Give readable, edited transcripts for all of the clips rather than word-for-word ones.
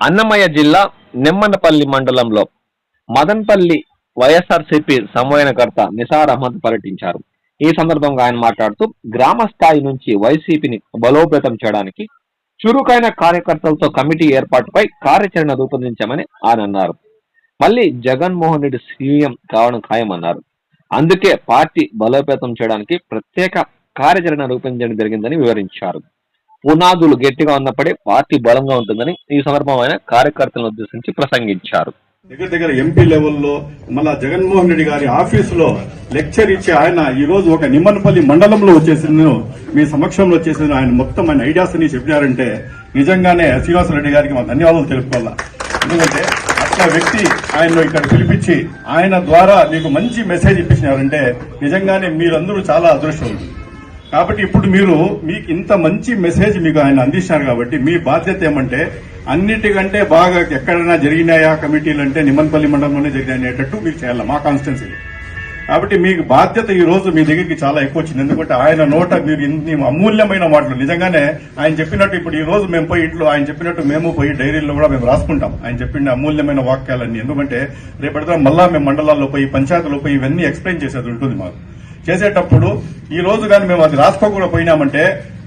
అన్నమయ్య జిల్లా నిమ్మనపల్లి మండలంలో మదన్పల్లి వైఎస్ఆర్సీపీ సమన్వయకర్త నిసార్ అహ్మద్ పర్యటించారు. ఈ సందర్భంగా ఆయన మాట్లాడుతూ గ్రామ స్థాయి నుంచి వైసీపీని బలోపేతం చేయడానికి చురుకైన కార్యకర్తలతో కమిటీ ఏర్పాటుపై కార్యాచరణ రూపొందించామని ఆయన అన్నారు. మళ్లీ జగన్మోహన్ రెడ్డి సీఎం కావడం ఖాయమన్నారు. అందుకే పార్టీ బలోపేతం చేయడానికి ప్రత్యేక కార్యాచరణ రూపొందించడం జరిగిందని వివరించారు. పునాదులు గట్టిగా ఉన్నప్పుడే పార్టీ బలంగా ఉంటుందని ఈ సందర్భమైన కార్యకర్తలను ఉద్దేశించి ప్రసంగించారు. దగ్గర ఎంపీ లెవెల్లో మళ్ళా జగన్మోహన్ రెడ్డి గారి ఆఫీసులో లెక్చర్ ఇచ్చి ఆయన ఈ రోజు ఒక నిమ్మనపల్లి మండలంలో వచ్చేసింది, మీ సమక్షంలో వచ్చేసింది. ఆయన మొత్తం ఆయన ఐడియాస్ అని చెప్పినారంటే నిజంగానే శ్రీనివాసరెడ్డి గారికి మా ధన్యవాదాలు తెలుపుకోవాలా. ఎందుకంటే అట్లా వ్యక్తి ఆయన్ను ఇక్కడ పిలిపించి ఆయన ద్వారా మీకు మంచి మెసేజ్ ఇప్పించినారంటే నిజంగానే మీరందరూ చాలా అదృష్టవంతులు. కాబట్టి ఇప్పుడు మీకు ఇంత మంచి మెసేజ్ మీకు ఆయన అందించారు కాబట్టి మీ బాధ్యత ఏమంటే అన్నిటికంటే బాగా ఎక్కడైనా జరిగినాయా కమిటీలు అంటే నిమ్మనపల్లి మండలంలోనే జరిగినట్టు మీకు చేయాలి మా కాన్స్టిట్యున్సీ. కాబట్టి మీకు బాధ్యత ఈ రోజు మీ దగ్గరికి చాలా ఎక్కువ వచ్చింది. ఎందుకంటే ఆయన నోట మీరు ఇన్ని అమూల్యమైన మాటలు నిజంగానే ఆయన చెప్పినట్టు ఇప్పుడు ఈ రోజు మేము పోయి ఇంట్లో ఆయన చెప్పినట్టు మేము పోయి డైరీల్లో కూడా మేము రాసుకుంటాం ఆయన చెప్పిన అమూల్యమైన వాక్యాలన్నీ. ఎందుకంటే రేపటిదా మళ్ళా మేము మండలాల్లో పోయి పంచాయతీలో పోయి ఇవన్నీ ఎక్స్ప్లెయిన్ చేసేది ఉంటుంది. మాకు చేసేటప్పుడు ఈ రోజు కానీ మేము అది రాసుకోకుండా పోయినామంటే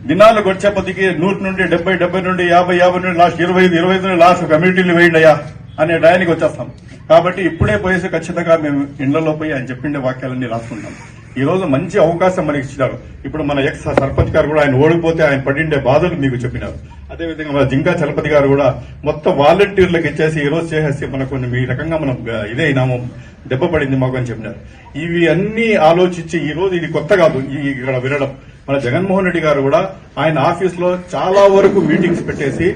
దినాలు గడిచే కొద్దికి 100 నుండి 70 నుండి 50 నుండి లాస్ట్ 25 నుండి లాస్ట్ కమ్యూనిటీలు వేయండియా అనే డయానికి వచ్చేస్తాం. కాబట్టి ఇప్పుడే పోయేసి ఖచ్చితంగా మేము ఇండ్లలో పోయి ఆయన చెప్పిండే వాక్యాలన్నీ రాసుకుంటాం. ఈ రోజు మంచి అవకాశం మనకి ఇచ్చినారు. ఇప్పుడు మన ఎక్స్ సర్పంచ్ గారు కూడా ఆయన ఓడిపోతే ఆయన పడిండే బాధలు మీకు చెప్పినారు. అదేవిధంగా మన జింకా చలపతి గారు కూడా మొత్తం వాలంటీర్లకు ఇచ్చేసి ఈ రోజు చేసేసి మనకు ఈ రకంగా మనం ఇదే అయినాము, దెబ్బ పడింది మాకు అని చెప్పినారు. ఇవి అన్ని ఆలోచించి ఈ రోజు ఇది కొత్త కాదు ఇక్కడ వినడం. మన జగన్మోహన్ రెడ్డి గారు కూడా ఆయన ఆఫీసులో చాలా వరకు మీటింగ్స్ పెట్టేసి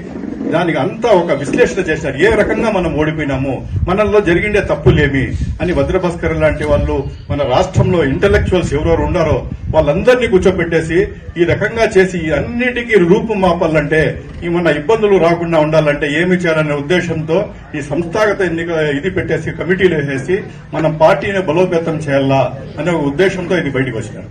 దానికి అంతా ఒక విశ్లేషణ చేశారు. ఏ రకంగా మనం ఓడిపోయినాము, మనలో జరిగిండే తప్పులేమి అని భద్రభాస్కర్ లాంటి వాళ్ళు మన రాష్ట్రంలో ఇంటలెక్చువల్స్ ఎవరెవరు ఉన్నారో వాళ్ళందరినీ కూర్చోబెట్టేసి ఈ రకంగా చేసి అన్నిటికీ రూపం మాపాలంటే మన ఇబ్బందులు రాకుండా ఉండాలంటే ఏమి చేయాలనే ఉద్దేశంతో ఈ సంస్థాగత ఎన్నిక ఇది పెట్టేసి కమిటీలు వేసేసి మనం పార్టీని బలోపేతం చేయాలా అనే ఉద్దేశంతో ఇది బయటకు వచ్చినారు.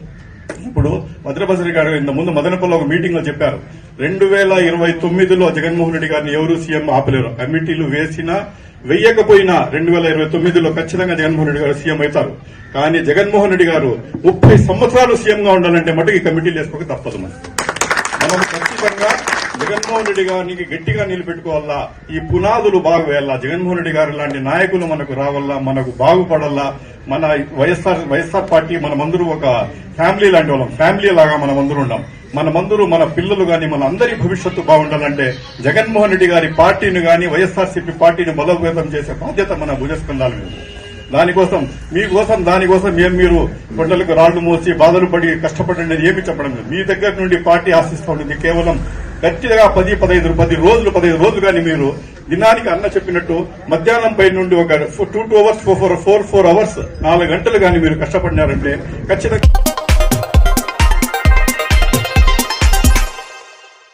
ఇప్పుడు భద్రభద్రి గారు ఇంత ముందు మదనపల్లిలో ఒక మీటింగ్ లో చెప్పారు, 2029లో జగన్మోహన్ రెడ్డి గారిని ఎవరు సీఎం ఆపలేరు. కమిటీలు వేసినా వెయ్యకపోయినా 2029లో ఖచ్చితంగా జగన్మోహన్ రెడ్డి గారు సీఎం అవుతారు. కానీ జగన్మోహన్ రెడ్డి గారు 30 సంవత్సరాలు సీఎంగా ఉండాలంటే మటుకు ఈ కమిటీలు వేసుకోక తప్పదు. మనం ఖచ్చితంగా జగన్మోహన్ రెడ్డి గారికి గట్టిగా నిలబెట్టుకోవాలా, ఈ పునాదులు బాగు వేయాలా. జగన్మోహన్ రెడ్డి గారు లాంటి నాయకులు మనకు రావాలా, మనకు బాగుపడాలా. మన వైఎస్ఆర్ పార్టీ మనమందరూ ఒక ఫ్యామిలీ లాంటి వాళ్ళం, ఫ్యామిలీ లాగా మనమందరూ ఉన్నాం. మనమందరూ మన పిల్లలు గాని మన అందరి భవిష్యత్తు బాగుండాలంటే జగన్మోహన్ రెడ్డి గారి పార్టీని గాని వైఎస్ఆర్సీపీ పార్టీని బలోపేతం చేసే బాధ్యత మన భుజస్కంధాల మీద. దానికోసం మీరు కొండలకు రాళ్లు మోసి బాధలు పడి కష్టపడండి ఏమి చెప్పడం లేదు. మీ దగ్గర నుండి పార్టీ ఆశిస్తూ ఉంటుంది కేవలం గట్టిగా 10 రోజులు కానీ మీరు దినానికి అన్న చెప్పినట్టు మధ్యాహ్నం పై నుండి ఒక 2 hours 4 hours 4 hours 4 గంటలు కానీ మీరు కష్టపడినారంటే ఖచ్చితంగా